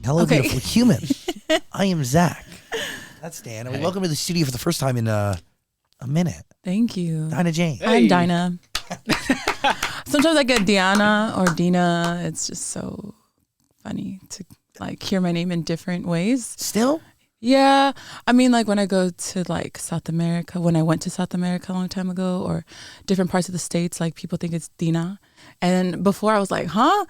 Hello, Okay. beautiful human. I am Zach. That's Dan. And welcome to the studio for the first time in a minute. Thank you. Dinah Jane. I'm Dinah. Sometimes I get Diana or Dina. It's just so funny to like hear my name in different ways. Still? Yeah. I mean, like when I go to like South America, when I went to South America a long time ago, or different parts of the States, like people think it's Dina. And before I was like, huh?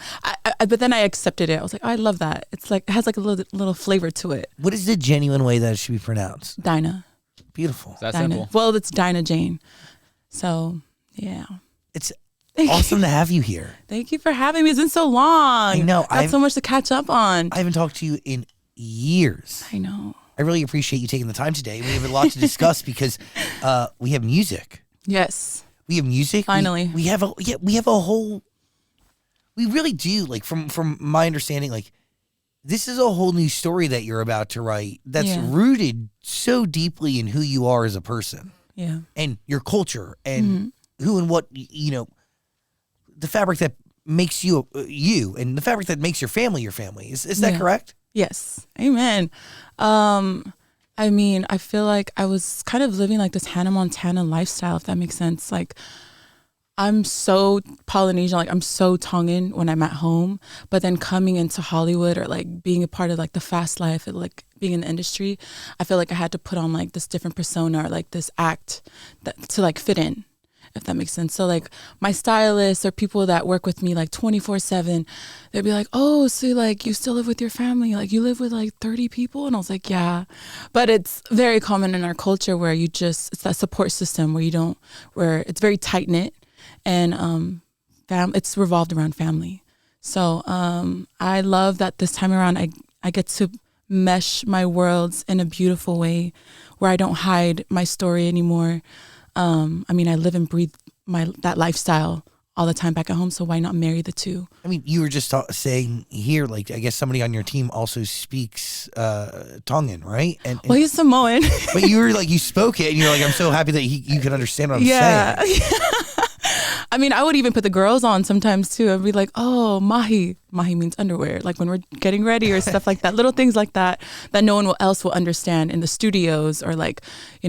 But then I accepted it. I was like, oh, I love that. It's like, it has like a little flavor to it. What is the genuine way that it should be pronounced? Dinah. Beautiful. Is that Dinah. simple? Well, it's Dinah Jane. So, yeah. It's awesome to have you here. Thank you for having me. It's been so long. I know. Got so much to catch up on. I haven't talked to you in years. I know. I really appreciate you taking the time today. We have a lot to discuss because we have music. Yes. We have music. Finally. We have a whole. We really do. Like from my understanding, like this is a whole new story that you're about to write. That's rooted so deeply in who you are as a person. Yeah. And your culture and who and what the fabric that makes you you and the fabric that makes your family. Is that correct? Yes. Amen. I mean, I feel like I was kind of living like this Hannah Montana lifestyle, if that makes sense. Like, I'm so Polynesian, like I'm so Tongan when I'm at home, but then coming into Hollywood or like being a part of like the fast life, or like being in the industry, I feel like I had to put on like this different persona or like this act to like fit in, if that makes sense. So like my stylists or people that work with me like 24/7, they'd be like, oh, so like you still live with your family? Like you live with like 30 people? And I was like, yeah. But it's very common in our culture where it's that support system where it's very tight knit and it's revolved around family. So I love that this time around I get to mesh my worlds in a beautiful way where I don't hide my story anymore. I mean, I live and breathe that lifestyle all the time back at home, so why not marry the two? I mean, you were just saying here, like, I guess somebody on your team also speaks Tongan, right? And Well, he's Samoan. but you were like, you spoke it, and you're like, I'm so happy that you could understand what I'm saying. I mean, I would even put the girls on sometimes too. I'd be like, oh, mahi. Mahi means underwear. Like when we're getting ready or stuff like that. Little things like that no one else will understand in the studios, or like,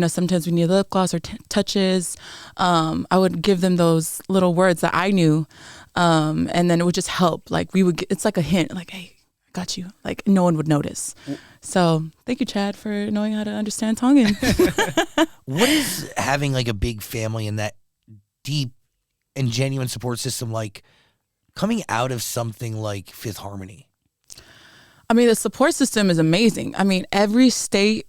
sometimes we need lip gloss or touches. I would give them those little words that I knew. And then it would just help. Like it's like a hint, like, hey, I got you. Like no one would notice. So thank you, Chad, for knowing how to understand Tongan. What is having like a big family and that deep and genuine support system like coming out of something like Fifth Harmony? I mean, the support system is amazing. I mean, every state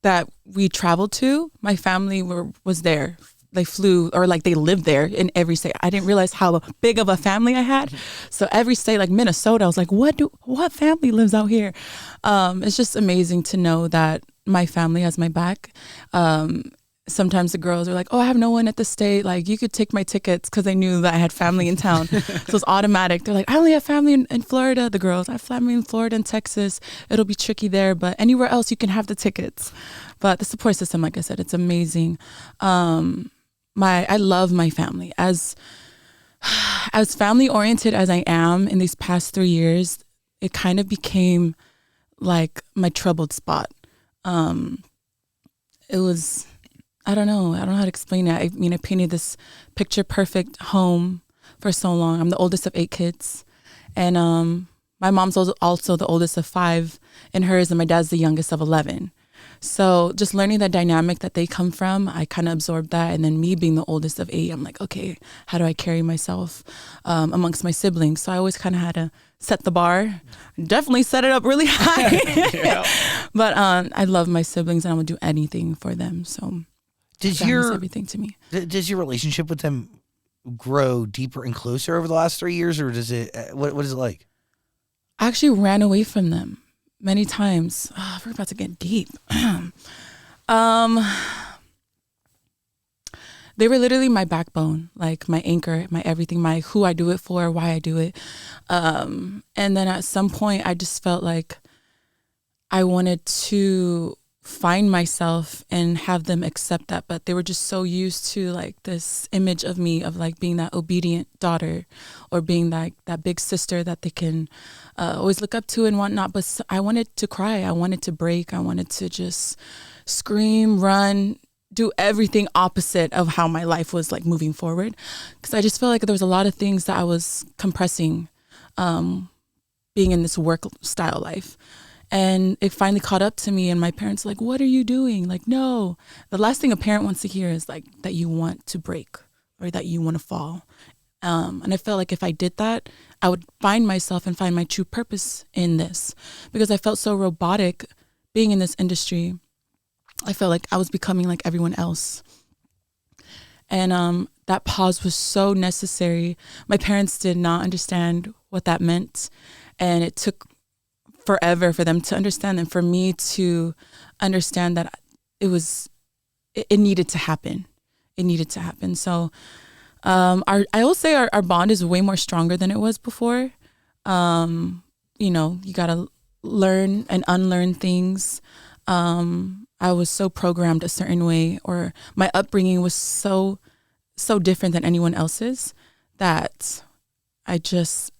that we traveled to, my family was there. They flew, or like they lived there in every state. I didn't realize how big of a family I had. So every state, like Minnesota, I was like, what family lives out here? It's just amazing to know that my family has my back. Sometimes the girls are like, oh, I have no one at the state. Like, you could take my tickets, because they knew that I had family in town. So it's automatic. They're like, I only have family in Florida. The girls, I have family in Florida and Texas. It'll be tricky there, but anywhere else you can have the tickets. But the support system, like I said, it's amazing. I love my family. As family oriented as I am in these past 3 years, it kind of became like my troubled spot. It was, I don't know how to explain it. I mean, I painted this picture perfect home for so long. I'm the oldest of 8 kids. And my mom's also the oldest of 5 in hers, and my dad's the youngest of 11. So just learning that dynamic that they come from, I kind of absorbed that. And then me being the oldest of 8, I'm like, okay, how do I carry myself amongst my siblings? So I always kind of had to set the bar, definitely set it up really high. But I love my siblings, and I would do anything for them. So family's everything to me. Does your relationship with them grow deeper and closer over the last 3 years, or does it? What is it like? I actually ran away from them many times. Oh, we're about to get deep. They were literally my backbone, like my anchor, my everything, my who I do it for, why I do it. And then at some point, I just felt like I wanted to find myself and have them accept that. But they were just so used to like this image of me of like being that obedient daughter or being like that big sister that they can always look up to and whatnot. But I wanted to cry. I wanted to break. I wanted to just scream, run, do everything opposite of how my life was like moving forward. Because I just felt like there was a lot of things that I was compressing being in this work style life. And it finally caught up to me and my parents were like, what are you doing? Like, no. The last thing a parent wants to hear is like that you want to break or that you want to fall. And I felt like if I did that, I would find myself and find my true purpose in this because I felt so robotic being in this industry. I felt like I was becoming like everyone else. And that pause was so necessary. My parents did not understand what that meant. And it took forever for them to understand and for me to understand that it needed to happen. It needed to happen. So I will say our bond is way more stronger than it was before. You know, you got to learn and unlearn things. I was so programmed a certain way, or my upbringing was so different than anyone else's that I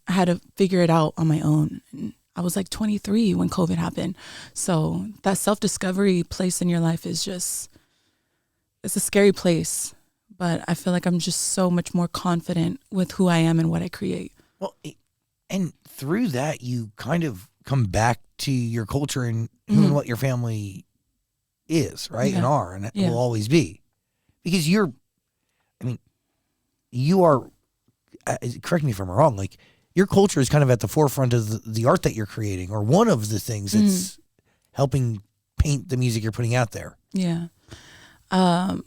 had to figure it out on my own. And I was like 23 when COVID happened. So that self-discovery place in your life is it's a scary place, but I feel like I'm just so much more confident with who I am and what I create. Well, and through that, you kind of come back to your culture and who and what your family is, right? Yeah. And are, and will always be. Because you are, correct me if I'm wrong, like, your culture is kind of at the forefront of the art that you're creating, or one of the things that's helping paint the music you're putting out there. Yeah. I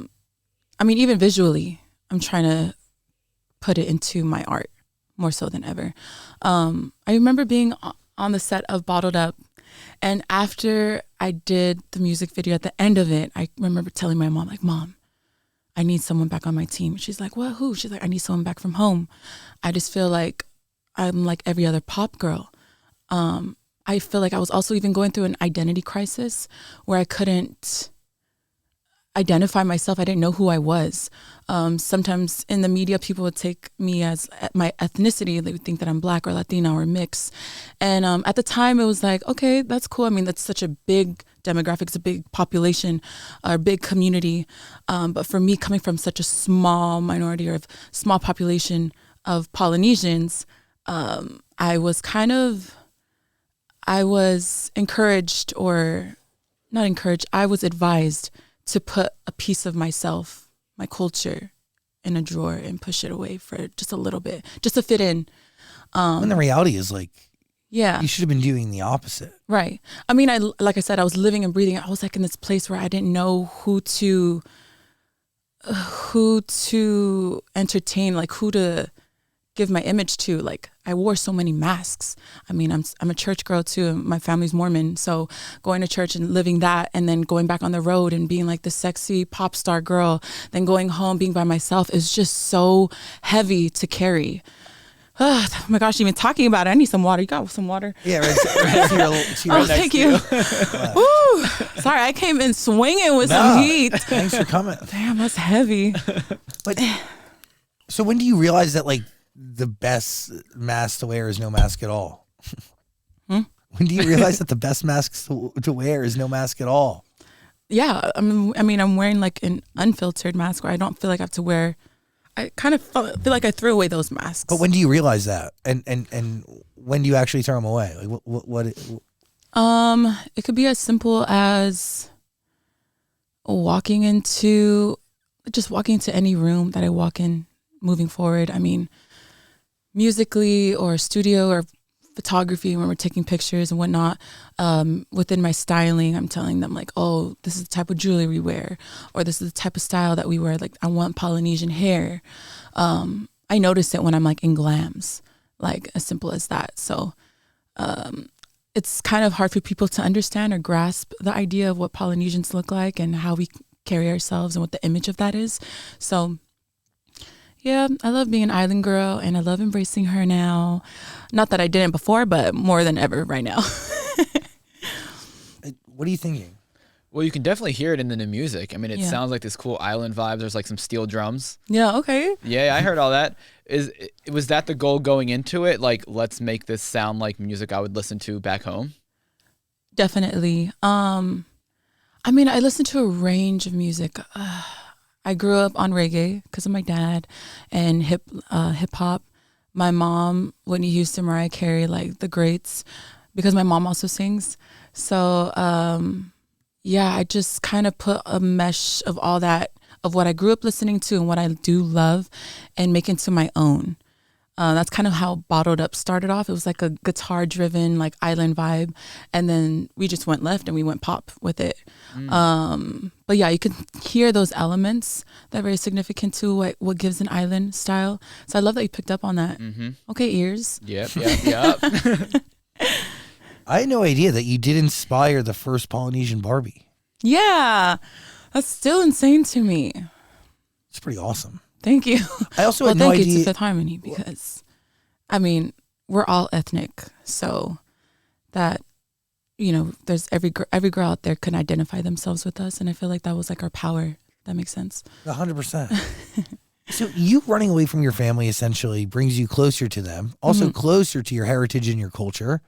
mean, even visually, I'm trying to put it into my art more so than ever. I remember being on the set of Bottled Up, and after I did the music video, at the end of it, I remember telling my mom, like, Mom, I need someone back on my team. She's like, what, who? She's like, I need someone back from home. I just feel like I'm like every other pop girl. I feel like I was also even going through an identity crisis where I couldn't identify myself. I didn't know who I was. Sometimes in the media, people would take me as my ethnicity. They would think that I'm Black or Latina or mixed. And at the time, it was like, okay, that's cool. I mean, that's such a big demographic. It's a big population or big community. But for me, coming from such a small minority or small population of Polynesians, I was encouraged, or not encouraged, I was advised to put a piece of myself, my culture, in a drawer and push it away for just a little bit, just to fit in. And the reality is, like, yeah, you should have been doing the opposite. Right. I mean, like I said, I was living and breathing. I was like in this place where I didn't know who to entertain, like who to give my image to. Like, I wore so many masks. I mean, I'm a church girl too. My family's Mormon, so going to church and living that, and then going back on the road and being like the sexy pop star girl, then going home being by myself is just so heavy to carry. Oh my gosh, even talking about it, I need some water. You got some water? Yeah, right. Oh, thank you. Woo. Sorry, I came in swinging with some heat. Thanks for coming. Damn, that's heavy. But so when do you realize that, like, the best mask to wear is no mask at all? When do you realize that the best mask to wear is no mask at all? Yeah, I mean, I'm wearing like an unfiltered mask where I don't feel like I have to wear. I kind of feel like I threw away those masks. But when do you realize that, and when do you actually throw them away? Like what it could be as simple as walking into any room that I walk in moving forward. I mean, musically or studio or photography, when we're taking pictures and whatnot, within my styling, I'm telling them like, oh, this is the type of jewelry we wear, or this is the type of style that we wear. Like, I want Polynesian hair. I notice it when I'm like in glams, like as simple as that. So it's kind of hard for people to understand or grasp the idea of what Polynesians look like and how we carry ourselves and what the image of that is. So yeah, I love being an island girl, and I love embracing her now. Not that I didn't before, but more than ever right now. What are you thinking? Well, you can definitely hear it in the new music. I mean, it sounds like this cool island vibe. There's like some steel drums. Yeah, okay. Yeah, I heard all that. Was that the goal going into it? Like, let's make this sound like music I would listen to back home? Definitely. I mean, I listen to a range of music. I grew up on reggae because of my dad, and hip hop. My mom, Whitney Houston, Mariah Carey, like the greats, because my mom also sings. So, yeah, I just kind of put a mesh of all that, of what I grew up listening to and what I do love, and make into my own. That's kind of how Bottled Up started off. It was like a guitar-driven, like island vibe, and then we just went left and we went pop with it. But yeah, you can hear those elements that are very significant to what gives an island style. So I love that you picked up on that. Okay, ears. Yep. I had no idea that you did inspire the first Polynesian Barbie. Yeah, that's still insane to me. It's pretty awesome. Thank you. I also had no idea. Thank you to Fifth Harmony, because, I mean, we're all ethnic, so that, you know, there's every girl out there can identify themselves with us, and I feel like that was like our power. That makes sense. 100%. So you running away from your family essentially brings you closer to them, also closer to your heritage and your culture.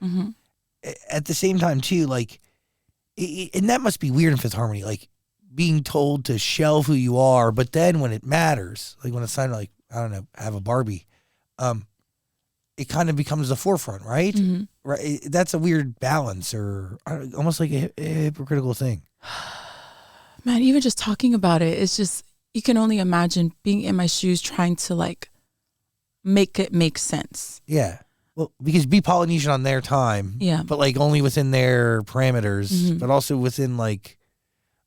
At the same time, too, like, and that must be weird in Fifth Harmony, like, being told to shelve who you are, but then when it matters, like when it's time to, like, I don't know, have a Barbie, it kind of becomes the forefront, right? Right. That's a weird balance, or almost like a hypocritical thing. Man, even just talking about it, it's just, you can only imagine being in my shoes trying to like make it make sense. Yeah. Well, because be Polynesian on their time, but like only within their parameters, but also within like,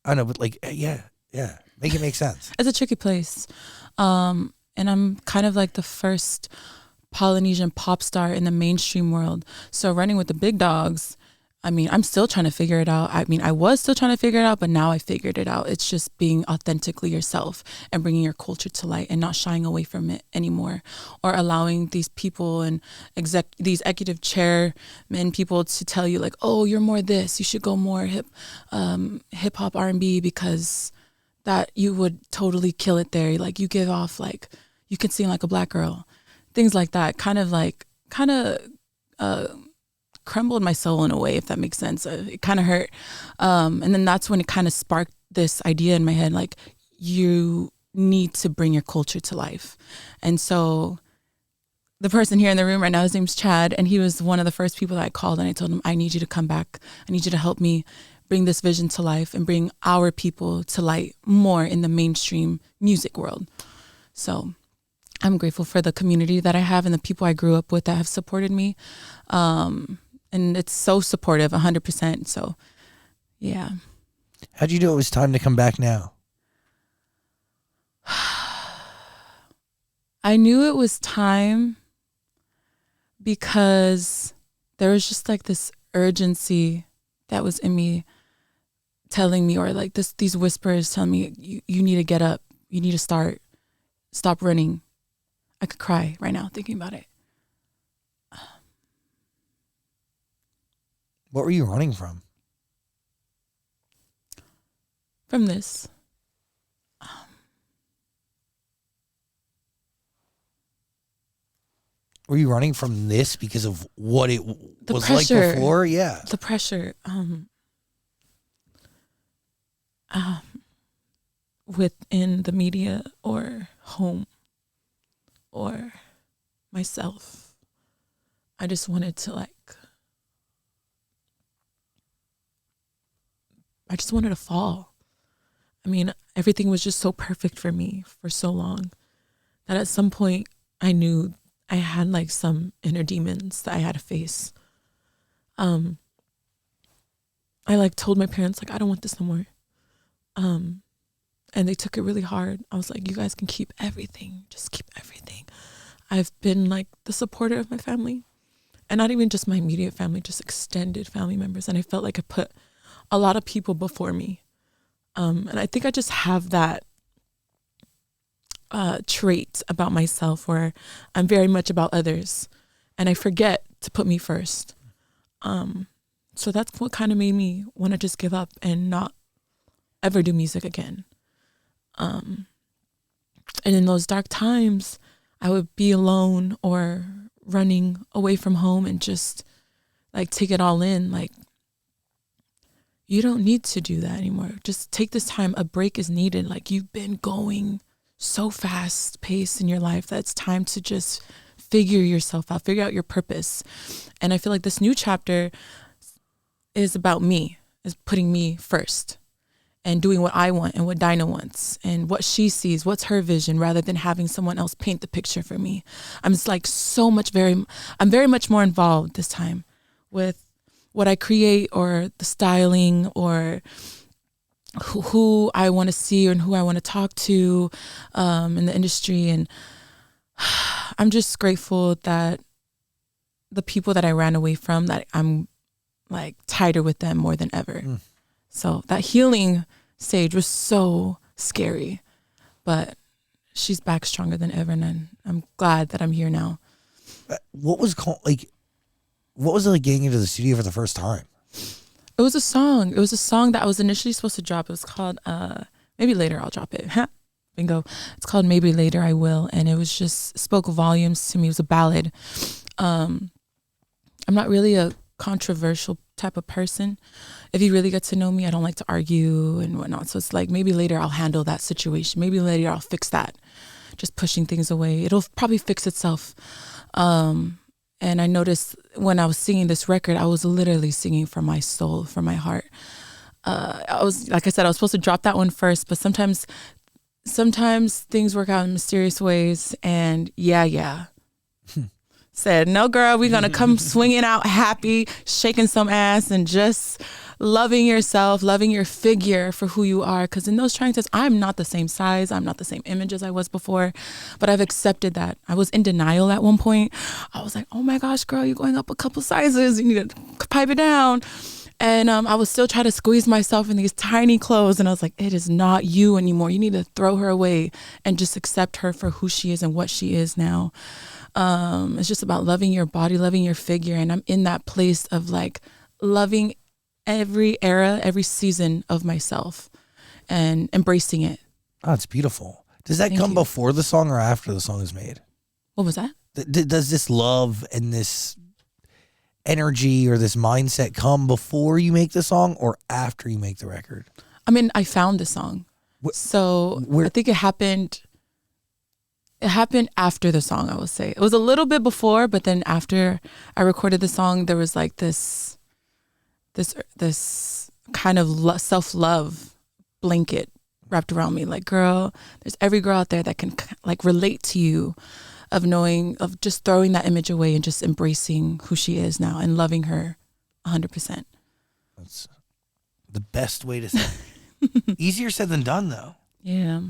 I don't know, but like, yeah, make it make sense. It's a tricky place. And I'm kind of like the first Polynesian pop star in the mainstream world. So running with the big dogs, I mean, I'm still trying to figure it out. I mean, I was still trying to figure it out, but now I figured it out. It's just being authentically yourself and bringing your culture to light and not shying away from it anymore, or allowing these people and these executive chairmen people to tell you like, oh, you're more this, you should go more hip hop R&B because that you would totally kill it there. Like you give off like, you can sing like a black girl, things like that. Kind of crumbled my soul in a way, if that makes sense. It kind of hurt. And then that's when it kind of sparked this idea in my head, like you need to bring your culture to life. And so the person here in the room right now, his name's Chad, and he was one of the first people that I called, and I told him, I need you to come back. I need you to help me bring this vision to life and bring our people to light more in the mainstream music world. So I'm grateful for the community that I have and the people I grew up with that have supported me. And it's so supportive, 100%. So, yeah. How'd you know it was time to come back now? I knew it was time because there was just like this urgency that was in me telling me, or like these whispers telling me, you need to get up. You need to stop running. I could cry right now thinking about it. What were you running from? From this. Were you running from this because of what it was pressure, like before? Yeah. The pressure. Within the media or home or myself. I just wanted to fall. I mean, everything was just so perfect for me for so long that at some point I knew I had like some inner demons that I had to face. I like told my parents like, I don't want this no more. And they took it really hard. I was like, you guys can keep everything. Just keep everything. I've been like the supporter of my family, and not even just my immediate family, just extended family members. And I felt like I put a lot of people before me. And I think I just have that trait about myself where I'm very much about others and I forget to put me first. So that's what kind of made me want to just give up and not ever do music again. And in those dark times, I would be alone or running away from home and just like take it all in. Like, you don't need to do that anymore. Just take this time. A break is needed. Like, you've been going so fast paced in your life that it's time to just figure yourself out, figure out your purpose. And I feel like this new chapter is about me, is putting me first and doing what I want and what Dinah wants and what she sees, what's her vision, rather than having someone else paint the picture for me. I'm just like I'm very much more involved this time with what I create or the styling or who I want to see and who I want to talk to in the industry. And I'm just grateful that the people that I ran away from, that I'm like tighter with them more than ever. So that healing stage was so scary, but she's back stronger than ever. And I'm glad that I'm here now. What was it like getting into the studio for the first time? It was a song. It was a song that I was initially supposed to drop. It was called, Maybe Later I'll Drop It. Bingo. It's called Maybe Later I Will. And it was just spoke volumes to me. It was a ballad. I'm not really a controversial type of person. If you really get to know me, I don't like to argue and whatnot. So it's like, maybe later I'll handle that situation. Maybe later I'll fix that. Just pushing things away. It'll probably fix itself. And I noticed when I was singing this record, I was literally singing from my soul, from my heart. I was, like I said, I was supposed to drop that one first, but sometimes things work out in mysterious ways. And yeah. Said, no, girl, we're going to come swinging out happy, shaking some ass and just loving yourself, loving your figure for who you are. Because in those trying times, I'm not the same size. I'm not the same image as I was before. But I've accepted that. I was in denial at one point. I was like, oh my gosh, girl, you're going up a couple sizes. You need to pipe it down. And I was still trying to squeeze myself in these tiny clothes. And I was like, it is not you anymore. You need to throw her away and just accept her for who she is and what she is now. It's just about loving your body, loving your figure. And I'm in that place of like loving every era, every season of myself and embracing it. Oh, it's beautiful. Does that come before the song or after the song is made? What was that? Does this love and this energy or this mindset come before you make the song or after you make the record? I mean, I found the song. I think it happened after the song, I would say. It was a little bit before, but then after I recorded the song, there was like this kind of self-love blanket wrapped around me. Like, girl, there's every girl out there that can like relate to you, of just throwing that image away and just embracing who she is now and loving her 100%. That's the best way to say it. Easier said than done, though. Yeah.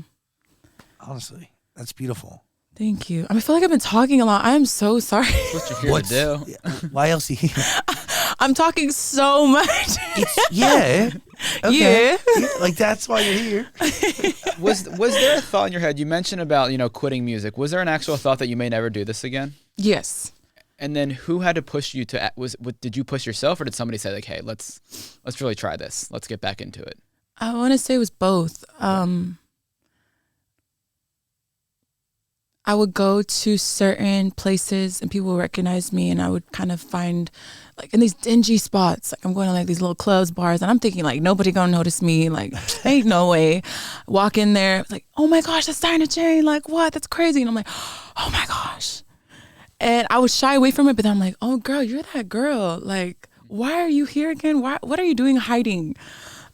Honestly, that's beautiful. Thank you. I feel like I've been talking a lot. I'm so sorry. That's what you're here to do. Why else are you here? I'm talking so much. Yeah. Okay. Yeah. Like, that's why you're here. Was there a thought in your head? You mentioned about, quitting music. Was there an actual thought that you may never do this again? Yes. And then who had to push you to? Did you push yourself, or did somebody say like, "Hey, let's really try this. Let's get back into it"? I want to say it was both. I would go to certain places and people would recognize me, and I would kind of find like in these dingy spots, like I'm going to like these little clubs, bars, and I'm thinking like nobody gonna notice me, like ain't no way. Walk in there, like, oh my gosh, that's Dinah Jane, like what? That's crazy. And I'm like, oh my gosh. And I would shy away from it, but then I'm like, oh girl, you're that girl. Like, why are you here again? What are you doing hiding?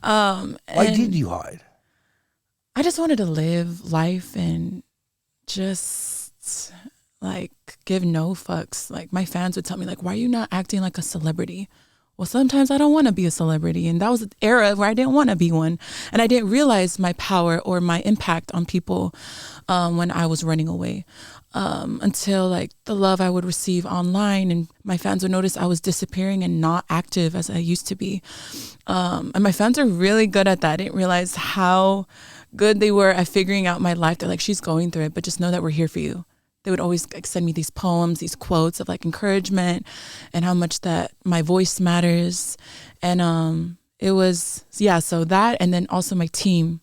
Why did you hide? I just wanted to live life and just like give no fucks. Like my fans would tell me like, why are you not acting like a celebrity? Well, sometimes I don't want to be a celebrity. And that was an era where I didn't want to be one. And I didn't realize my power or my impact on people when I was running away. Until like the love I would receive online and my fans would notice I was disappearing and not active as I used to be. And my fans are really good at that. I didn't realize how good they were at figuring out my life. They're like, she's going through it, but just know that we're here for you. They would always like send me these poems, these quotes of like encouragement and how much that my voice matters. And it was, so that, and then also my team.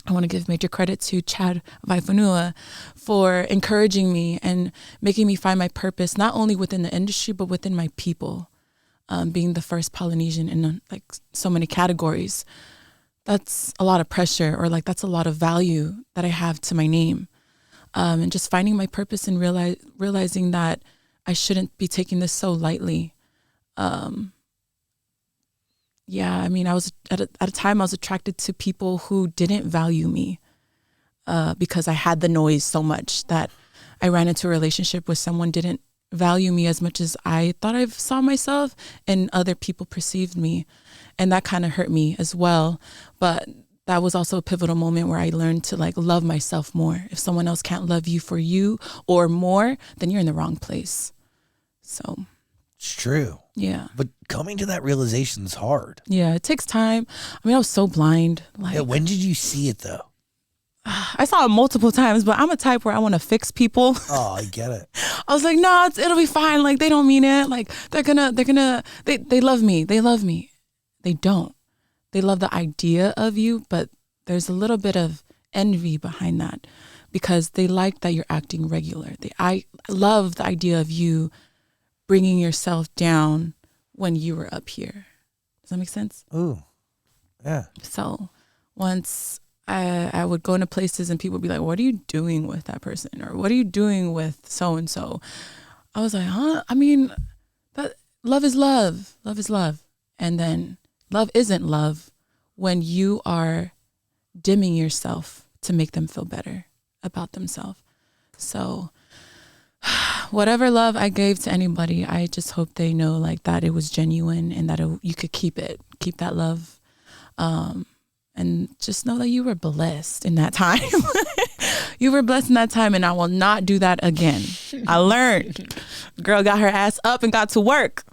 I want to give major credit to Chad Vaifanua for encouraging me and making me find my purpose, not only within the industry, but within my people. Being the first Polynesian in like so many categories, that's a lot of pressure, or like that's a lot of value that I have to my name. And just finding my purpose and realizing that I shouldn't be taking this so lightly. I mean, I was at a time I was attracted to people who didn't value me because I had the noise so much that I ran into a relationship where someone didn't value me as much as I thought I saw myself, and other people perceived me. And that kind of hurt me as well. But that was also a pivotal moment where I learned to like love myself more. If someone else can't love you for you or more, then you're in the wrong place. So it's true. Yeah. But coming to that realization is hard. Yeah, it takes time. I mean, I was so blind. Like, when did you see it though? I saw it multiple times, but I'm a type where I want to fix people. Oh, I get it. I was like, no, it'll be fine. Like, they don't mean it. Like, they love me. They love me. They don't. They love the idea of you, but there's a little bit of envy behind that because they like that you're acting regular. I love the idea of you bringing yourself down when you were up here. Does that make sense? Ooh, yeah. So once I would go into places and people would be like, what are you doing with that person? Or what are you doing with so-and-so? I was like, huh? I mean, that love is love. Love is love. And then love isn't love when you are dimming yourself to make them feel better about themselves. So whatever love I gave to anybody, I just hope they know like that it was genuine and that you could keep that love. And just know that you were blessed in that time. You were blessed in that time, and I will not do that again. I learned. Girl got her ass up and got to work.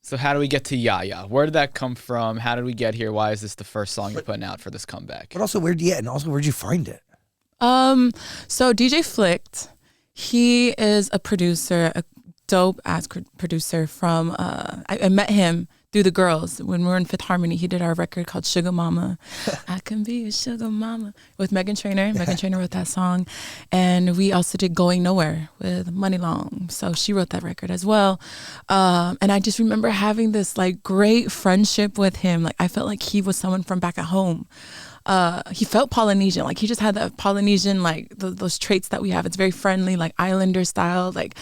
So how do we get to Yaya? Where did that come from? How did we get here? Why is this the first song you're putting out for this comeback? But also, where'd you find it? So DJ Flicked, he is a producer, a dope ass producer from, I met him through the girls. When we were in Fifth Harmony, he did our record called Sugar Mama. I can be a sugar mama with Megan Trainor. Megan Trainor wrote that song. And we also did Going Nowhere with Money Long. So she wrote that record as well. And I just remember having this like great friendship with him. Like I felt like he was someone from back at home. He felt Polynesian. Like he just had that Polynesian, like those traits that we have. It's very friendly, like Islander style, like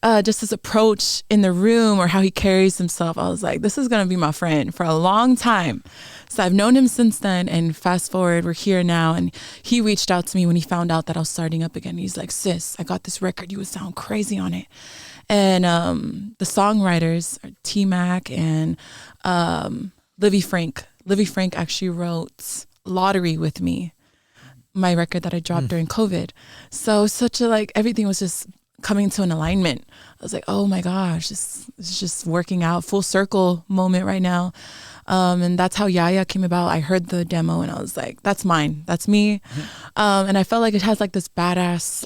just his approach in the room or how he carries himself. I was like, this is going to be my friend for a long time. So I've known him since then, and fast forward, we're here now. And he reached out to me when he found out that I was starting up again. He's like, sis, I got this record. You would sound crazy on it. And the songwriters are T-Mac and Livy Frank. Livy Frank actually wrote Lottery with me, my record that I dropped during COVID. So everything was just coming to an alignment. I was like, oh my gosh, it's just working out, full circle moment right now. And that's how Yaya came about. I heard the demo and I was like, that's mine, that's me. And I felt like it has like this badass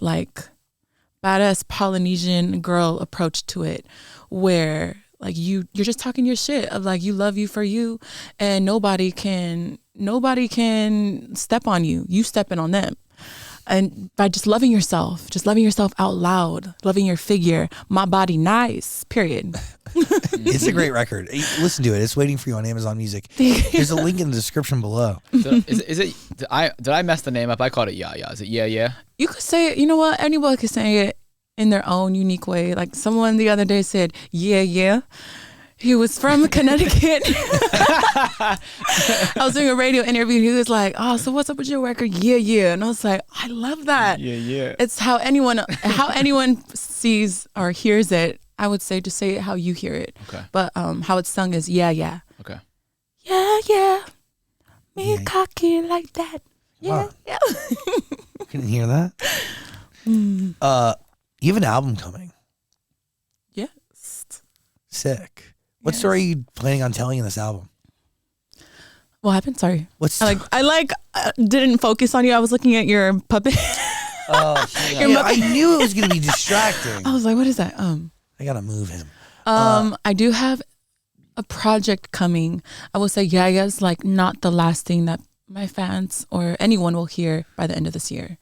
Polynesian girl approach to it, where like you're just talking your shit of like, you love you for you, and nobody can step on you. You stepping on them. And by just loving yourself out loud, loving your figure, my body nice, period. It's a great record. Listen to it. It's waiting for you on Amazon Music. There's a link in the description below. So did I mess the name up? I called it Yaya. Is it Yeah? You could say it, you know what? Anyone could say it in their own unique way. Like someone the other day said, yeah. He was from Connecticut. I was doing a radio interview. He was like, oh, so what's up with your record? Yeah. And I was like, I love that. Yeah. It's how anyone sees or hears it. I would say just say it how you hear it. Okay. But how it's sung is yeah. Okay. Yeah. Me cocky like that. Yeah. Couldn't hear that. You have an album coming. Yes. Sick. What story are you planning on telling in this album? What happened? Sorry. I didn't focus on you. I was looking at your puppet. Oh, I knew it was going to be distracting. I was like, what is that? I got to move him. I do have a project coming. I will say Yaya is like not the last thing that my fans or anyone will hear by the end of this year.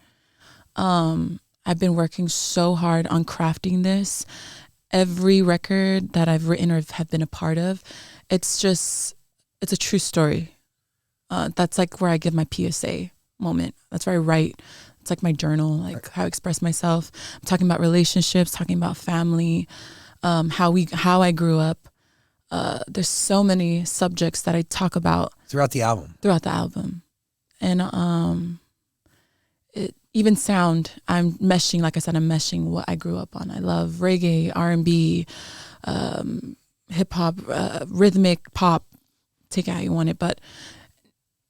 I've been working so hard on crafting this. Every record that I've written or have been a part of, it's a true story. That's like where I give my PSA moment. That's where I write. It's like my journal, like how I express myself. I'm talking about relationships, talking about family, how I grew up. There's so many subjects that I talk about throughout the album. And it even sound, I'm meshing, like I said, I'm meshing what I grew up on. I love reggae, R&B, hip hop, rhythmic pop, take it how you want it. But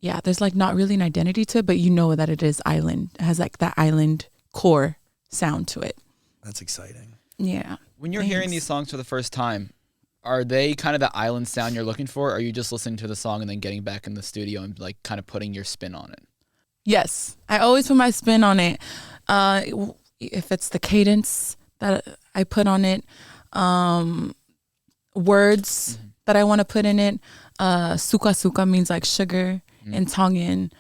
yeah, there's like not really an identity to it, but you know that it is island. It has like that island core sound to it. That's exciting. Yeah. When you're hearing these songs for the first time, are they kind of the island sound you're looking for? Or are you just listening to the song and then getting back in the studio and like kind of putting your spin on it? Yes, I always put my spin on it. If it's the cadence that I put on it, words that I want to put in it. Suka suka means like sugar in Tongan.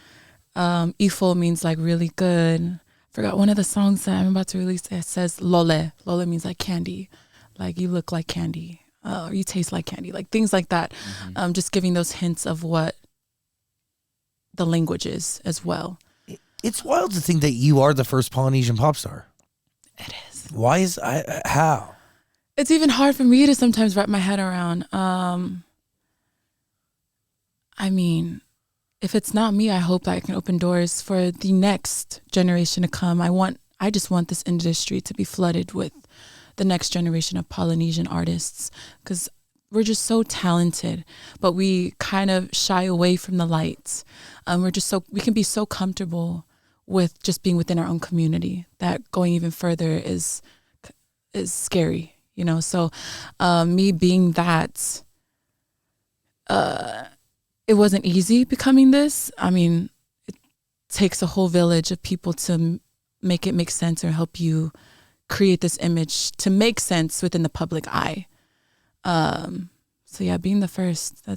Ifo means like really good. Forgot one of the songs that I'm about to release. It says lole. Lole means like candy, like you look like candy, or you taste like candy, like things like that. Just giving those hints of what the language is as well. It's wild to think that you are the first Polynesian pop star. It is. Why is how? It's even hard for me to sometimes wrap my head around. I mean, if it's not me, I hope that I can open doors for the next generation to come. I just want this industry to be flooded with the next generation of Polynesian artists, because we're just so talented, but we kind of shy away from the lights. We can be so comfortable with just being within our own community that going even further is scary, you know? So me being that, it wasn't easy becoming this. I mean, it takes a whole village of people to make it make sense or help you create this image to make sense within the public eye. So yeah, being the first, I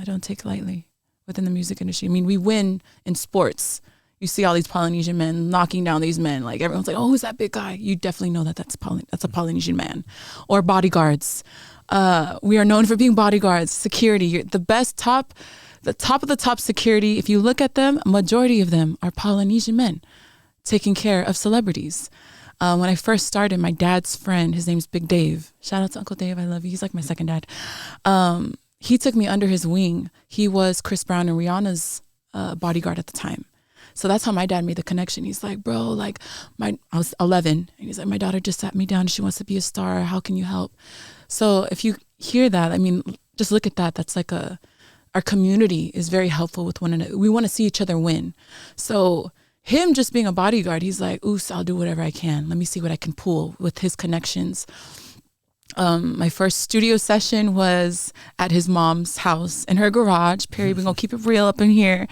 don't take lightly within the music industry. I mean, we win in sports. You see all these Polynesian men knocking down these men. Like everyone's like, oh, who's that big guy? You definitely know that's a Polynesian man. Or bodyguards. We are known for being bodyguards, security. The top of the top security, if you look at them, a majority of them are Polynesian men taking care of celebrities. When I first started, my dad's friend, his name's Big Dave. Shout out to Uncle Dave, I love you. He's like my second dad. He took me under his wing. He was Chris Brown and Rihanna's bodyguard at the time. So that's how my dad made the connection. He's like, bro, like I was 11. And he's like, my daughter just sat me down. She wants to be a star. How can you help? So if you hear that, I mean, just look at that. That's like our community is very helpful with one another. We want to see each other win. So him just being a bodyguard, he's like, ooh, I'll do whatever I can. Let me see what I can pull with his connections. My first studio session was at his mom's house in her garage. Perry, we're going to keep it real up in here.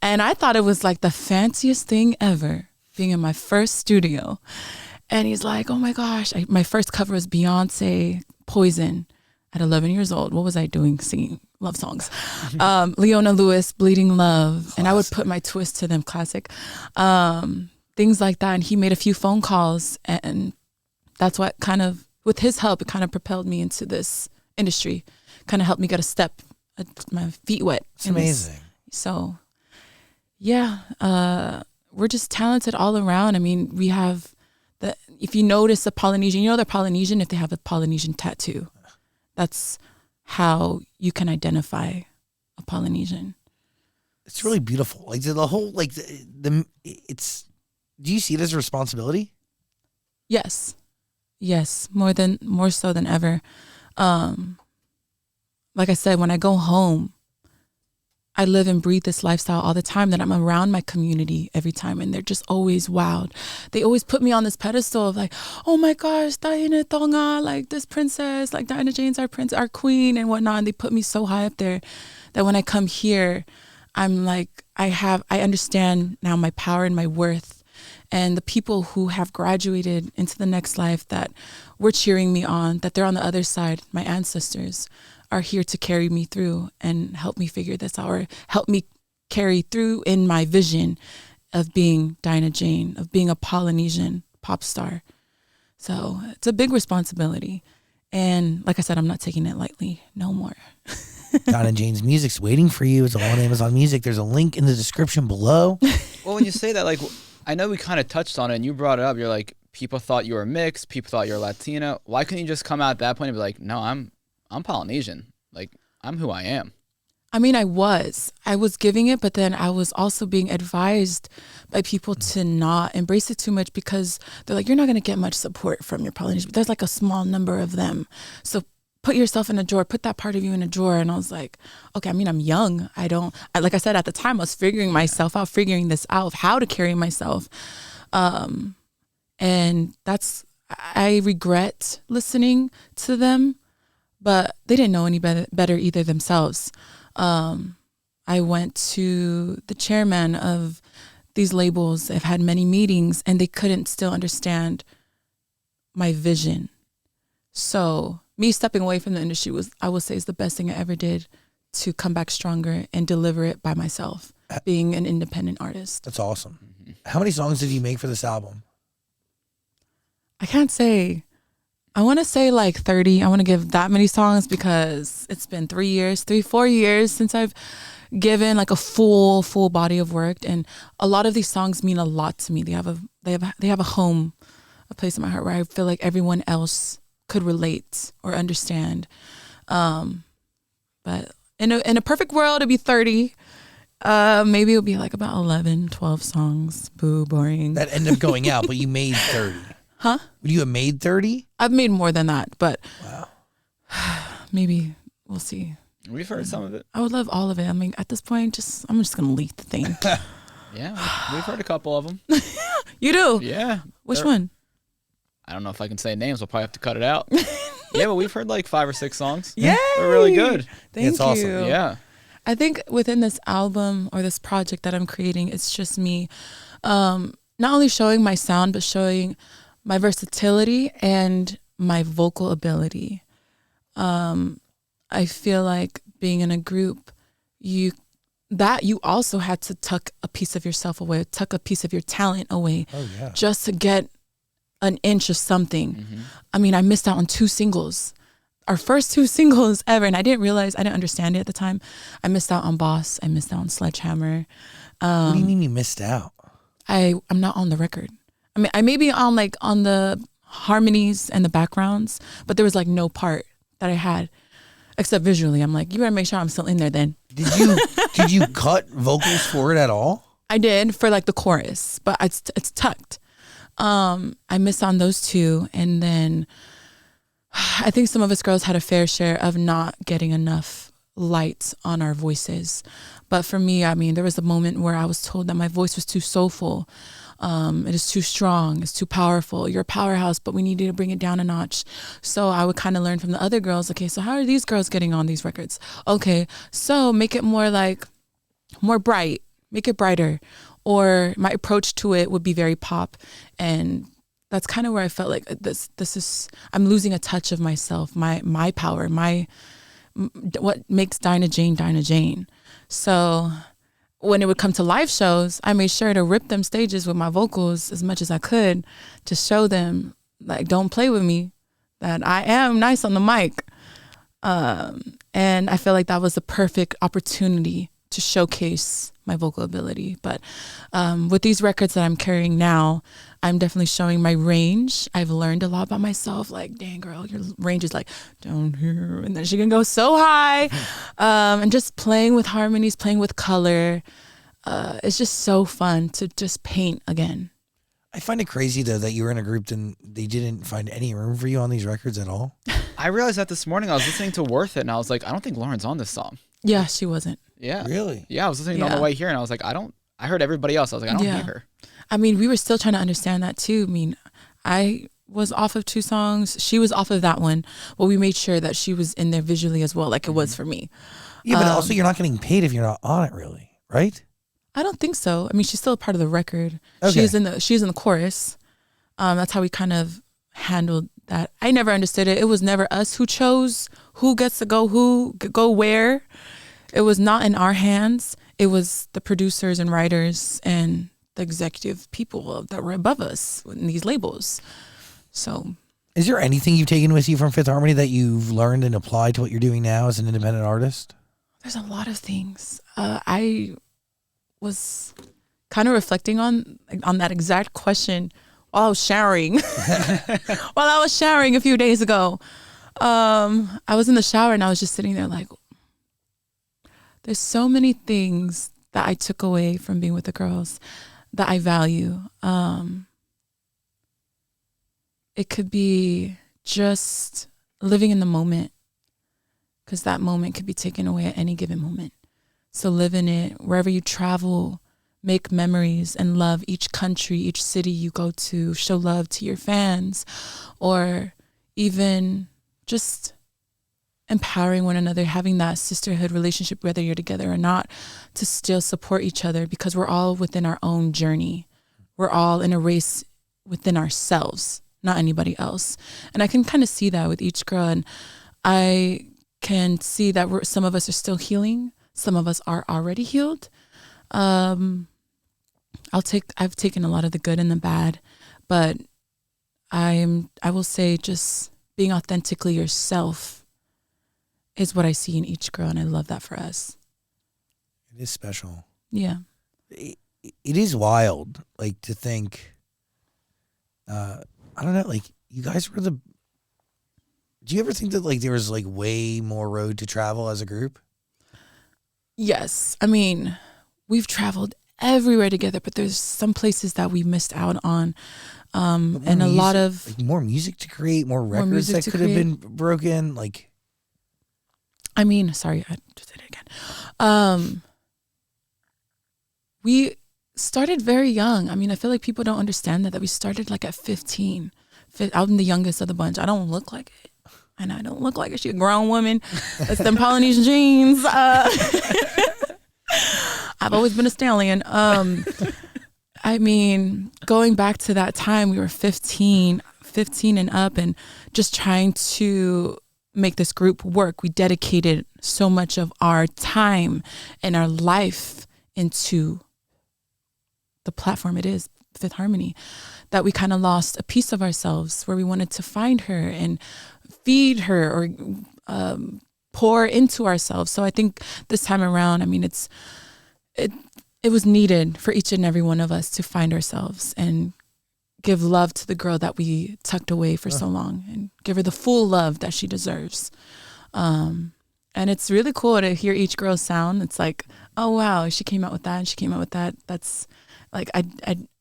And I thought it was like the fanciest thing ever, being in my first studio. And he's like, oh my gosh. My first cover was Beyonce, Poison, at 11 years old. What was I doing? Singing love songs. Leona Lewis, Bleeding Love. Classic. And I would put my twist to them, classic. Things like that. And he made a few phone calls. And that's what kind of, with his help, it kind of propelled me into this industry. Kind of helped me get my feet wet. It's amazing. So, yeah, we're just talented all around. I mean, we have if you notice a Polynesian, you know they're Polynesian if they have a Polynesian tattoo. That's how you can identify a Polynesian. It's really beautiful. Like the whole, like it's. Do you see it as a responsibility? Yes, more so than ever. Like I said, when I go home, I live and breathe this lifestyle all the time, that I'm around my community every time, and they're just always wowed. They always put me on this pedestal of like, oh my gosh, Dinah Tonga, like this princess, like Dinah Jane's our queen and whatnot. And they put me so high up there that when I come here, I'm like, I understand now my power and my worth. And the people who have graduated into the next life that were cheering me on, that they're on the other side, my ancestors, are here to carry me through and help me figure this out, or help me carry through in my vision of being Dinah Jane, of being a Polynesian pop star. So it's a big responsibility. And like I said, I'm not taking it lightly no more. Dinah Jane's music's waiting for you. It's all on Amazon Music. There's a link in the description below. Well, when you say that, like, I know we kind of touched on it and you brought it up. You're like, people thought you were mixed. People thought you were Latina. Why couldn't you just come out at that point and be like, no, I'm Polynesian. Like, I'm who I am. I mean, I was giving it, but then I was also being advised by people to not embrace it too much, because they're like, you're not going to get much support from your Polynesian. There's like a small number of them. So put yourself in a drawer, put that part of you in a drawer. And I was like, okay, I mean, I'm young. Like I said, at the time I was figuring myself out, figuring this out of how to carry myself. And I regret listening to them, but they didn't know any better either themselves. I went to the chairman of these labels. I've had many meetings, and they couldn't still understand my vision. So me stepping away from the industry I would say, is the best thing I ever did to come back stronger and deliver it by myself, being an independent artist. That's awesome. How many songs did you make for this album? I can't say. I want to say like 30. I want to give that many songs because it's been 4 years since I've given like a full body of work, and a lot of these songs mean a lot to me. They have a home, a place in my heart where I feel like everyone else could relate or understand. But in a perfect world, it'd be 30. Maybe it'll be like about 11, 12 songs. Boo, boring. That ended up going out, but you made 30. Huh? Would you have made 30? I've made more than that, but wow. Maybe we'll see. We've heard some of it. I would love all of it. I mean, at this point, I'm just gonna leak the thing. Yeah, we've heard a couple of them. You do? Yeah. Which one? I don't know if I can say names. We'll probably have to cut it out. Yeah, but we've heard like 5 or 6 songs. Yeah, they're really good. Thank it's you. awesome. Yeah. I think within this album or this project that I'm creating, it's just me, not only showing my sound, but showing my versatility and my vocal ability. I feel like being in a group, you also had to tuck a piece of yourself away, tuck a piece of your talent away, just to get an inch of something. Mm-hmm. I mean, I missed out on 2 singles, our first 2 singles ever, and I didn't understand it at the time. I missed out on Boss. I missed out on Sledgehammer. What do you mean you missed out? I'm not on the record. I mean, I may be on the harmonies and the backgrounds, but there was like no part that I had except visually. I'm like, you better make sure I'm still in there then. Did you cut vocals for it at all? I did for like the chorus, but it's tucked. I missed on those 2. And then I think some of us girls had a fair share of not getting enough light on our voices. But for me, I mean, there was a moment where I was told that my voice was too soulful. It is too strong. It's too powerful. You're a powerhouse, but we need you to bring it down a notch. So I would kind of learn from the other girls. Okay, so how are these girls getting on these records? Okay, so make it more bright, make it brighter. Or my approach to it would be very pop. And that's kind of where I felt like I'm losing a touch of myself, my power, what makes Dinah Jane, Dinah Jane. So when it would come to live shows, I made sure to rip them stages with my vocals as much as I could to show them, like, don't play with me, that I am nice on the mic. And I feel like that was the perfect opportunity to showcase my vocal ability. But with these records that I'm carrying now, I'm definitely showing my range. I've learned a lot about myself. Like, dang girl, your range is like down here, and then she can go so high. And just playing with harmonies, playing with color. It's just so fun to just paint again. I find it crazy though that you were in a group and they didn't find any room for you on these records at all. I realized that this morning. I was listening to Worth It and I was like, I don't think Lauren's on this song. Yeah, she wasn't. Yeah. Really? Yeah, I was listening on the way here and I was like, I heard everybody else. I was like, I don't hear her. I mean, we were still trying to understand that too. I mean, I was off of 2 songs. She was off of that one. But we made sure that she was in there visually as well, like it was for me. Yeah, but also you're not getting paid if you're not on it, really, right? I don't think so. I mean, she's still a part of the record. Okay. She's in the chorus. That's how we kind of handled that. I never understood it. It was never us who chose who gets to go where. It was not in our hands. It was the producers and writers and the executive people that were above us in these labels. So, is there anything you've taken with you from Fifth Harmony that you've learned and applied to what you're doing now as an independent artist? There's a lot of things. I was kind of reflecting on that exact question while I was showering. While I was showering a few days ago, I was in the shower and I was just sitting there like, there's so many things that I took away from being with the girls that I value. It could be just living in the moment, because that moment could be taken away at any given moment. So live in it. Wherever you travel, make memories and love each country, each city you go to. Show love to your fans, or even just empowering one another, having that sisterhood relationship, whether you're together or not, to still support each other, because we're all within our own journey. We're all in a race within ourselves, not anybody else. And I can kind of see that with each girl. And I can see that some of us are still healing. Some of us are already healed. I've taken a lot of the good and the bad, but I will say just being authentically yourself is what I see in each girl, and I love that for us. It is special. Yeah. It is wild, like, to think, I don't know, like, you guys were do you ever think that, like, there was, like, way more road to travel as a group? Yes. I mean, we've traveled everywhere together, but there's some places that we missed out on. And music, a lot of... like, more music to create, more records that could have been broken, like... I mean, sorry, I just did it again. We started very young. I mean, I feel like people don't understand that we started like at 15. I'm the youngest of the bunch. I don't look like it. And I don't look like it. She's a grown woman. That's them Polynesian genes. I've always been a stallion. I mean, going back to that time, we were 15 and up, and just trying to make this group work. We dedicated so much of our time and our life into the platform it is, Fifth Harmony, that we kind of lost a piece of ourselves where we wanted to find her and feed her or pour into ourselves. So I think this time around, I mean, it was needed for each and every one of us to find ourselves and give love to the girl that we tucked away for so long, and give her the full love that she deserves. And it's really cool to hear each girl's sound. It's like, oh wow, she came out with that and she came out with that. That's like,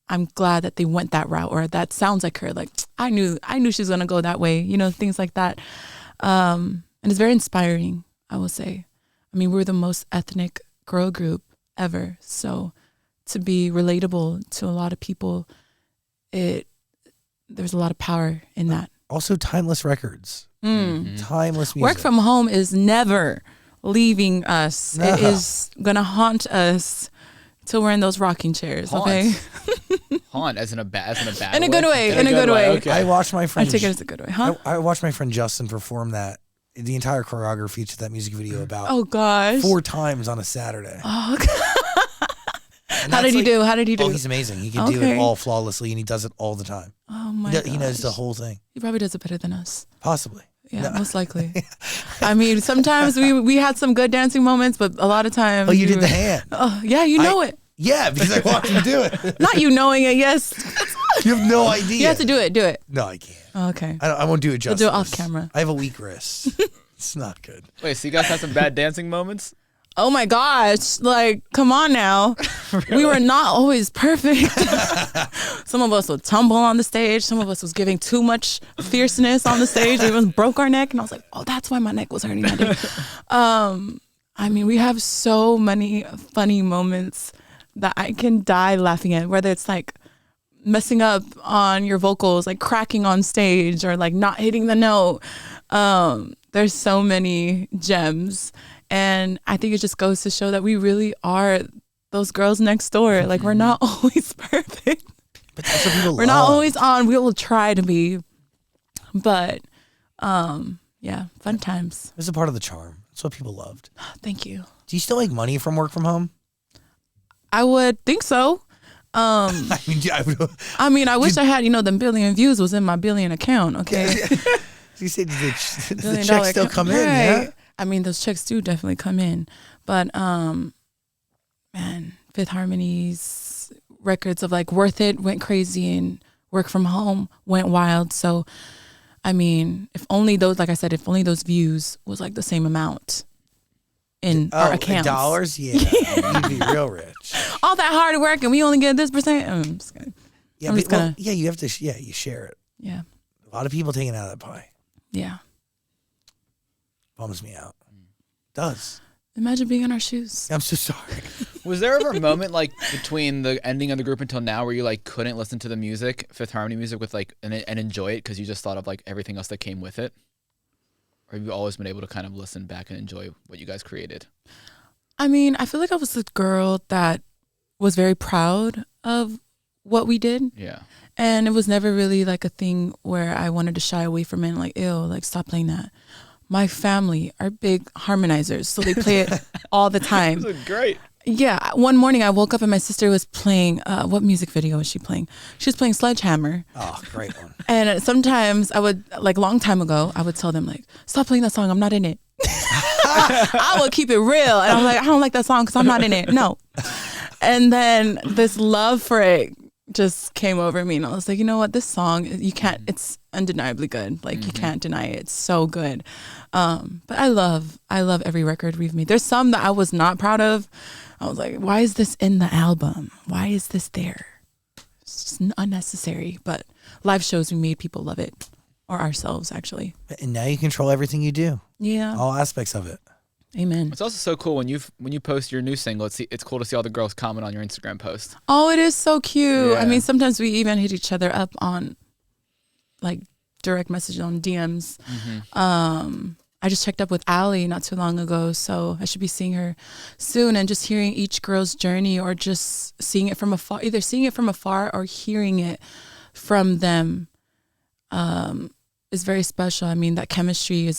I'm glad that they went that route, or that sounds like her. Like, I knew she was gonna go that way, you know, things like that. And it's very inspiring, I will say. I mean, we're the most ethnic girl group ever. So to be relatable to a lot of people, there's a lot of power in that. Also, timeless records. Timeless music. Work from home is never leaving us. No. It is gonna haunt us till we're in those rocking chairs. Haunt. Okay. Haunt as in a bad In a good way. In a good way. Okay. I watched my I friend. take it as a good way, huh? I watched my friend Justin perform the entire choreography to that music video about Oh gosh. 4 times on a Saturday. Oh, And how that's did he do? How did he do? Oh, he's amazing. He can do it Okay. all flawlessly, and he does it all the time. Oh my He knows the gosh. whole thing. He probably does it better than us. Possibly. Yeah, No. most likely. I mean, sometimes we had some good dancing moments, but a lot of times. Oh, you we did were- the hand. Oh, yeah, you know it. Yeah, because I watched him do it. Not you knowing it. Yes, You have no idea. you have to do it. Do it. No, I can't. Oh, okay. I won't do it We'll justice. do it off camera. I have a weak wrist. It's not good. Wait, so you guys had some bad dancing moments? Oh my gosh! Like, come on now. We were not always perfect. Some of us would tumble on the stage. Some of us was giving too much fierceness on the stage. We even broke our neck, and I was like, "Oh, that's why my neck was hurting that day." I mean, we have so many funny moments that I can die laughing at. Whether it's like messing up on your vocals, like cracking on stage, or like not hitting the note. There's so many gems. And I think it just goes to show that we really are those girls next door. Like, we're not always perfect. But that's what people We're not always on. We will try to be. But yeah, fun times. It was a part of the charm. It's what people loved. Thank you. Do you still make money from work from home? I would think so. I mean, I wish I had, them billion views was in my billion account. Okay. You say the $1 checks still come in, yeah? I mean, those checks do definitely come in. But, man, Fifth Harmony's records of like Worth It went crazy and Work From Home went wild. So, I mean, if only those views was like the same amount in our accounts. Dollars? Yeah. You'd be real rich. All that hard work and we only get this percent. I'm just kidding. Yeah, you have to, you share it. Yeah. A lot of people taking out of that pie. Yeah. Bums me out. Does. Imagine being in our shoes. I'm so sorry. Was there ever a moment like between the ending of the group until now where you like couldn't listen to the music, Fifth Harmony music, with like and enjoy it because you just thought of like everything else that came with it? Or have you always been able to kind of listen back and enjoy what you guys created? I mean, I feel like I was the girl that was very proud of what we did. Yeah. And it was never really like a thing where I wanted to shy away from it, like, ew, like stop playing that. My family are big harmonizers, so they play it all the time. This is great. Yeah. One morning I woke up and my sister was playing, what music video was she playing? She was playing Sledgehammer. Oh, great one. And sometimes I would, like long time ago, I would tell them like, stop playing that song, I'm not in it. I would keep it real. And I'm like, I don't like that song because I'm not in it. No. And then this love for it just came over me and I was like, you know what, this song, you can't, it's undeniably good. Like you can't deny it. It's so good. But I love every record we've made. There's some that I was not proud of. I was like, why is this in the album? Why is this there? It's just unnecessary. But live shows, we made people love it, or ourselves actually. And now you control everything you do. Yeah. All aspects of it. Amen. It's also so cool when you post your new single. It's cool to see all the girls comment on your Instagram post. Oh, it is so cute. Yeah. I mean, sometimes we even hit each other up on like direct messages on DMs. I just checked up with Allie not too long ago, so I should be seeing her soon, and just hearing each girl's journey or just seeing it from afar, either seeing it from afar or hearing it from them is very special. I mean, that chemistry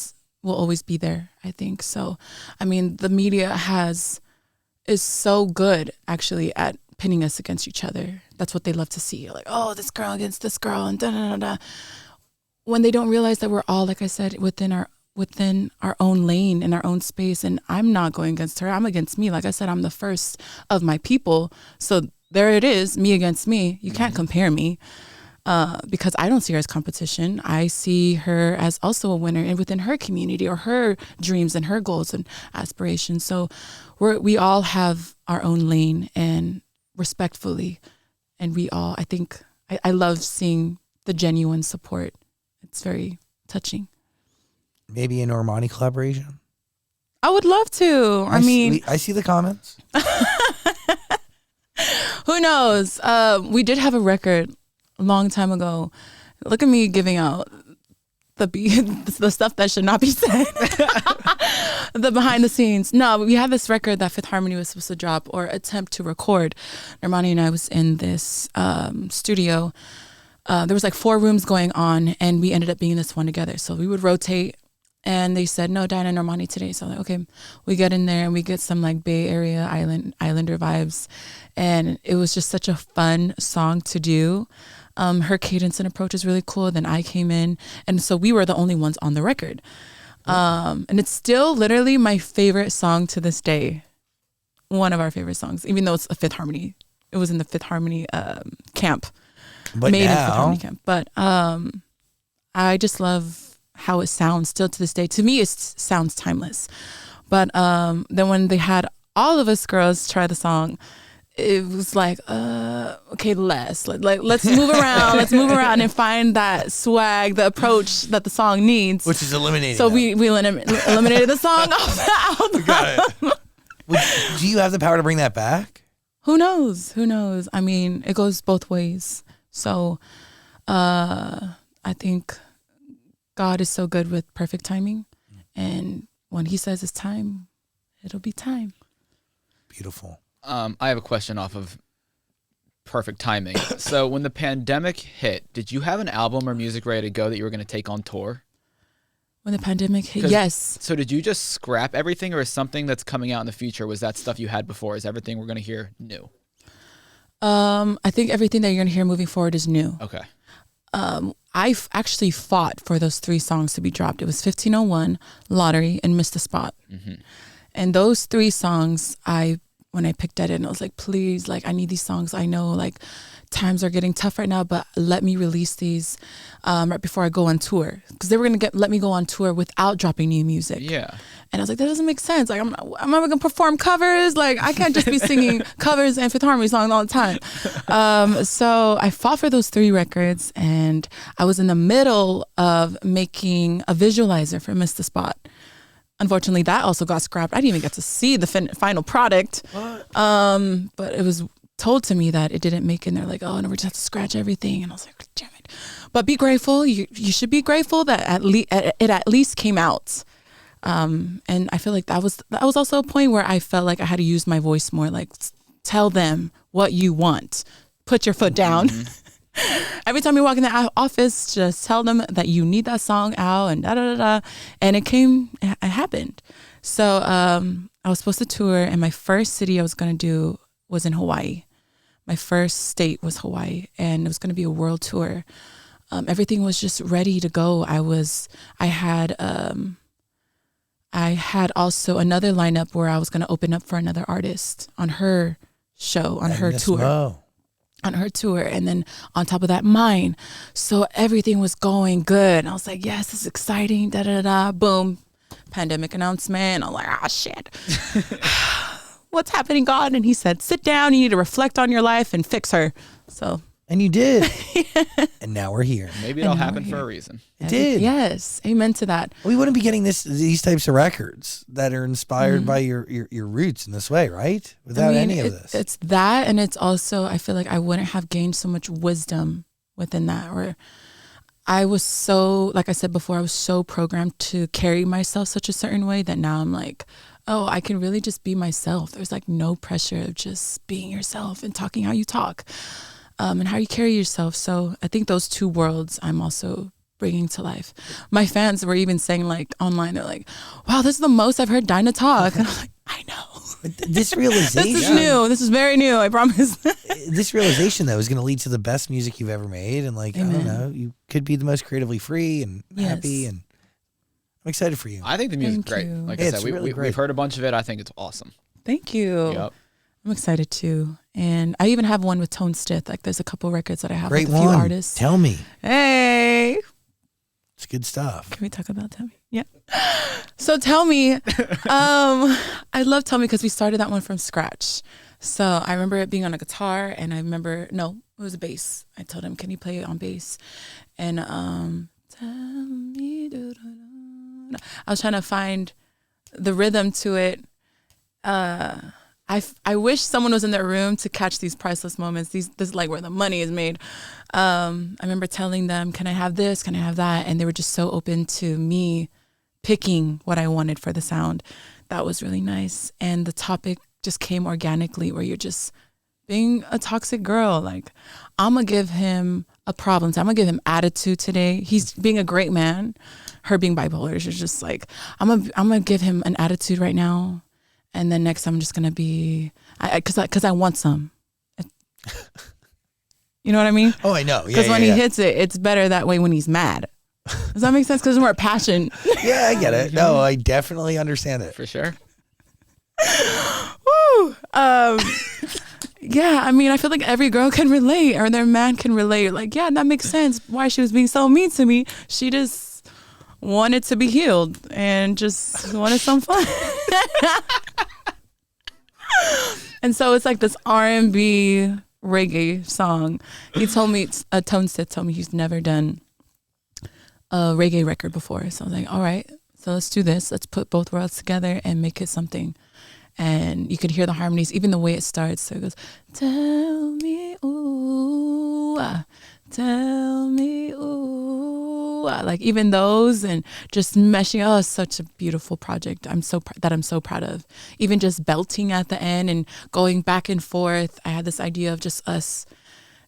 will always be there, I think. So, I mean, the media is so good actually at pinning us against each other. That's what they love to see. Like, oh, this girl against this girl and da da da da. When they don't realize that we're all, like I said, within our own lane, in our own space, and I'm not going against her, I'm against me. Like I said, I'm the first of my people. So there it is, me against me. You can't compare me. Because I don't see her as competition. I see her as also a winner and within her community or her dreams and her goals and aspirations. So we all have our own lane, and respectfully, and we all, I think, I love seeing the genuine support. It's very touching. Maybe a Normani collaboration? I would love to. I mean, I see the comments. Who knows? We did have a record a long time ago. Look at me giving out the stuff that should not be said. The behind the scenes. No, we had this record that Fifth Harmony was supposed to drop or attempt to record. Normani and I was in this studio. There was like 4 rooms going on, and we ended up being in this one together. So we would rotate, and they said, no, Dinah and Normani today. So I'm like, okay, we get in there and we get some like Bay Area Islander vibes. And it was just such a fun song to do. Her cadence and approach is really cool. Then I came in, and so we were the only ones on the record. And it's still literally my favorite song to this day. One of our favorite songs, even though it's a Fifth Harmony. It was in the Fifth Harmony camp. But made now, in Fifth Harmony camp. But I just love how it sounds still to this day. To me, it sounds timeless. But then when they had all of us girls try the song, it was like, okay, let's move around. Let's move around and find that swag, the approach that the song needs. which is eliminating. So we eliminated the song off the album. Got it. Do you have the power to bring that back? Who knows? I mean, it goes both ways. So I think God is so good with perfect timing. And when he says it's time, it'll be time. Beautiful. I have a question off of perfect timing. So when the pandemic hit, did you have an album or music ready to go that you were going to take on tour? When the pandemic hit, yes. So did you just scrap everything, or is something that's coming out in the future, was that stuff you had before? Is everything we're going to hear new? I think everything that you're going to hear moving forward is new. Okay. I've actually fought for those 3 songs to be dropped. It was 1501, Lottery, and Missed the Spot. Mm-hmm. And those 3 songs, when I picked at it, and I was like, please, like, I need these songs. I know, like, times are getting tough right now, but let me release these right before I go on tour, because they were gonna let me go on tour without dropping new music. Yeah. And I was like, that doesn't make sense. Like, I'm not gonna perform covers. Like, I can't just be singing covers and Fifth Harmony songs all the time. So I fought for those 3 records, and I was in the middle of making a visualizer for Miss the Spot. Unfortunately, that also got scrapped. I didn't even get to see the final product. But it was told to me that it didn't make it. And they're like, oh, no, we just have to scratch everything. And I was like, damn it. But be grateful. You should be grateful that it at least came out. And I feel like that was also a point where I felt like I had to use my voice more. Like, tell them what you want. Put your foot down. Mm-hmm. Every time you walk in the office, just tell them that you need that song out, and da-da-da-da. And it happened. So I was supposed to tour, and my first city I was going to do was in Hawaii. My first state was Hawaii, and it was going to be a world tour. Everything was just ready to go. I had also another lineup where I was going to open up for another artist on her show, on her tour. Wow. On her tour, and then on top of that, mine. So everything was going good. And I was like, yes, this is exciting, da-da-da. Boom, pandemic announcement. I'm like, ah, shit. What's happening, God? And he said, sit down, you need to reflect on your life and fix her. So. And you did. And now we're here. Maybe it all happened for a reason. It did. Yes. Amen to that. We wouldn't be getting these types of records that are inspired by your roots in this way, right? Without any of this. It's that, and it's also, I feel like I wouldn't have gained so much wisdom within that. Or I was so, like I said before, I was so programmed to carry myself such a certain way that now I'm like, oh, I can really just be myself. There's like no pressure of just being yourself and talking how you talk. And how you carry yourself. So I think those 2 worlds I'm also bringing to life. My fans were even saying, like, online, they're like, wow, this is the most I've heard Dinah talk. And I'm like, I know. But this realization. This is new. This is very new, I promise. This realization, though, is going to lead to the best music you've ever made. And, like, Amen. I don't know, you could be the most creatively free and happy. And I'm excited for you. I think the music's great. Like I said, we've heard a bunch of it. I think it's awesome. Thank you. Yep. I'm excited too. And I even have one with Tone Stith. Like, there's a couple records that I have Great with a few artists. Tell me. Hey. It's good stuff. Can we talk about Tell Me? Yeah. So Tell Me, I love Tell Me because we started that one from scratch. So I remember it being on a guitar, and it was a bass. I told him, can you play it on bass? And tell me, I was trying to find the rhythm to it. I wish someone was in their room to catch these priceless moments. This is like where the money is made. I remember telling them, can I have this? Can I have that? And they were just so open to me picking what I wanted for the sound. That was really nice. And the topic just came organically, where you're just being a toxic girl. Like, I'm going to give him a problem. So I'm going to give him attitude today. He's being a great man. Her being bipolar is just like, I'm gonna give him an attitude right now. And then next I'm just going to be, because I want some. You know what I mean? Oh, I know. Yeah, because when he hits it, it's better that way when he's mad. Does that make sense? Because there's more passion. Yeah, I get it. No, I definitely understand it. For sure. Woo. Yeah, I mean, I feel like every girl can relate, or their man can relate. Like, yeah, that makes sense why she was being so mean to me. She just wanted to be healed and just wanted some fun. And so it's like this R&B reggae song. He told me, Tone Stith told me he's never done a reggae record before. So I was like, all right, so let's do this. Let's put both worlds together and make it something. And you could hear the harmonies, even the way it starts. So it goes, tell me, ooh, tell me, ooh. like even those, and just meshing. Oh, it's such a beautiful project. I'm so proud of. Even just belting at the end and going back and forth. I had this idea of just us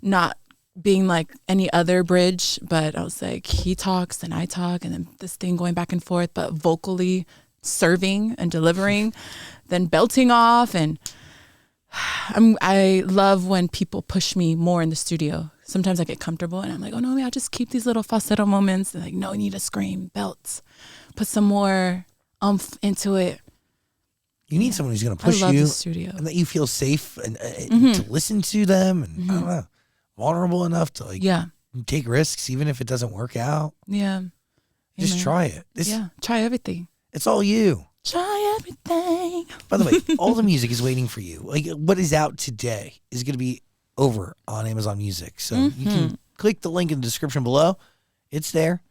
not being like any other bridge, but I was like, he talks and I talk, and then this thing going back and forth, but vocally serving and delivering, then belting off. And I love when people push me more in the studio. Sometimes I get comfortable and I'm like, oh no, I'll just keep these little falsetto moments. They're like, no, you need to scream, belts, put some more oomph into it. You need someone who's going to push I love you the studio. and that you feel safe and to listen to them, and I don't know, vulnerable enough to like take risks even if it doesn't work out. Yeah. Just try it. Try everything. It's all you. Try everything. By the way, all the music is waiting for you. Like what is out today is going to be over on Amazon Music. So you can click the link in the description below. It's there.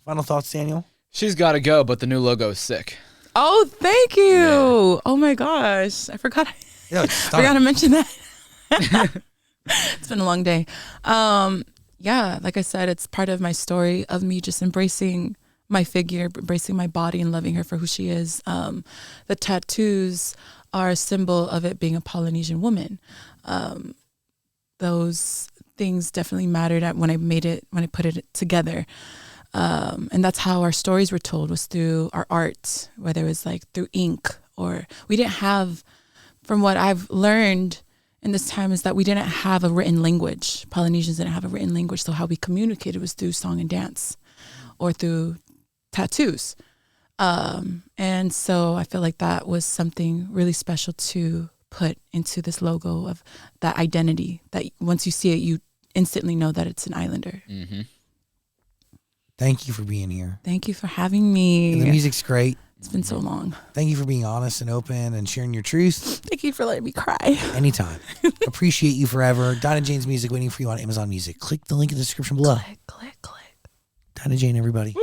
Final thoughts, Daniel? She's got to go, but the new logo is sick. Oh, thank you. Yeah. Oh my gosh. I forgot. I forgot to mention that. It's been a long day. Yeah, like I said, it's part of my story of me just embracing my figure, embracing my body and loving her for who she is. The tattoos are a symbol of it being a Polynesian woman. Those things definitely mattered when I put it together. And that's how our stories were told, was through our art, whether it was like through ink, or we didn't have, from what I've learned in this time, is that we didn't have a written language. Polynesians didn't have a written language. So how we communicated was through song and dance or through tattoos. And so I feel like that was something really special to put into this logo, of that identity that once you see it, you instantly know that it's an Islander. Mm-hmm. Thank you for being here. Thank you for having me. And the music's great. It's been so long. Thank you for being honest and open and sharing your truth. Thank you for letting me cry. Anytime. Appreciate you forever. Dinah Jane's music waiting for you on Amazon Music. Click the link in the description below. Click. Dinah Jane, everybody.